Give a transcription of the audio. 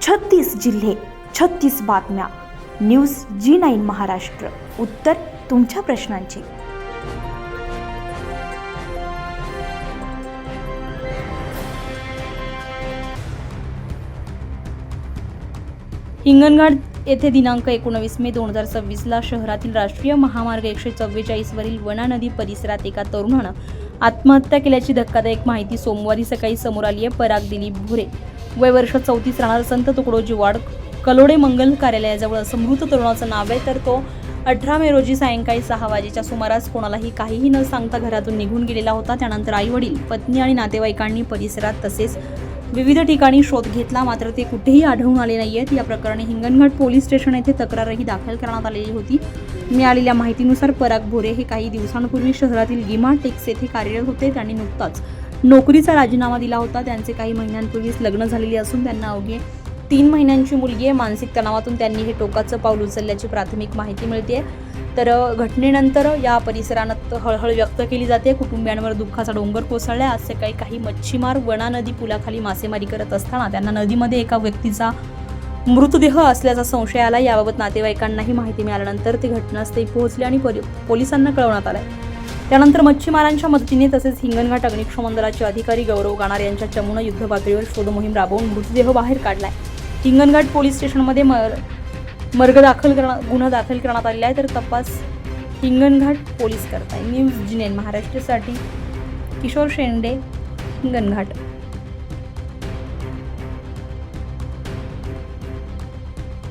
36 जिल्हे, 36 बातम्या. News G9 Maharashtra. उत्तर तुमच्या प्रश्नांची. हिंगणघाट येथे दिनांक 19 मे 2026 शहरातील राष्ट्रीय महामार्ग 144 वरील वना नदी परिसरात एका तरुणानं आत्महत्या केल्याची धक्कादायक माहिती सोमवारी सकाळी समोर आली आहे. पराग दिलीप भोरे, वय वर्ष 34, राहणार संत तुकडोजी वाड, कलोडे मंगल कार्यालयाजवळ असं मृत तरुणाचं नाव आहे. तर तो 18 मे रोजी सायंकाळी 6 वाजेच्या सुमारास कोणालाही काहीही न सांगता घरातून निघून गेलेला होता. त्यानंतर आई-वडील, पत्नी आणि नातेवाईकांनी परिसरात तसेच विविध ठिकाणी शोध घेतला, मात्र ते कुठेही आढळून आले नाहीयेत. या प्रकरणी हिंगणघाट पोलीस स्टेशन येथे तक्रारही दाखल करण्यात आलेली होती. मिळालेल्या माहितीनुसार पराग भोरे हे काही दिवसांपूर्वी शहरातील गिमा टेक्स येथे कार्यरत होते. त्यांनी नुकताच नोकरीचा राजीनामा दिला होता. त्यांचे काही महिन्यांपूर्वीच लग्न झालेले असून त्यांना अवघे 3 महिन्यांची मुलगी आहे. मानसिक तणावातून त्यांनी हे टोकाचं पाऊल उचलल्याची प्राथमिक माहिती मिळते. तर घटनेनंतर या परिसरात हळहळ व्यक्त केली जाते. कुटुंबियांवर दुःखाचा डोंगर कोसळला. आज सकाळी काही मच्छीमार वना नदी पुलाखाली मासेमारी करत असताना त्यांना नदीमध्ये एका व्यक्तीचा मृतदेह असल्याचा संशय आला. याबाबत नातेवाईकांनाही माहिती मिळाल्यानंतर ते घटनास्थळी पोहोचले आणि पोलिसांना कळवण्यात आले. त्यानंतर मच्छीमारांच्या मदतीने तसेच हिंगणघाट अग्निशमन दलाचे अधिकारी गौरव गाणार यांच्या चमूने युद्धपातळीवर शोध मोहीम राबवून मृतदेह बाहेर काढलाय. हिंगणघाट पोलीस स्टेशनमध्ये गुन्हा दाखल करण्यात आलेला आहे. तर तपास हिंगणघाट पोलीस करताय. न्यूज G9 महाराष्ट्रासाठी किशोर शेंडे, हिंगणघाट.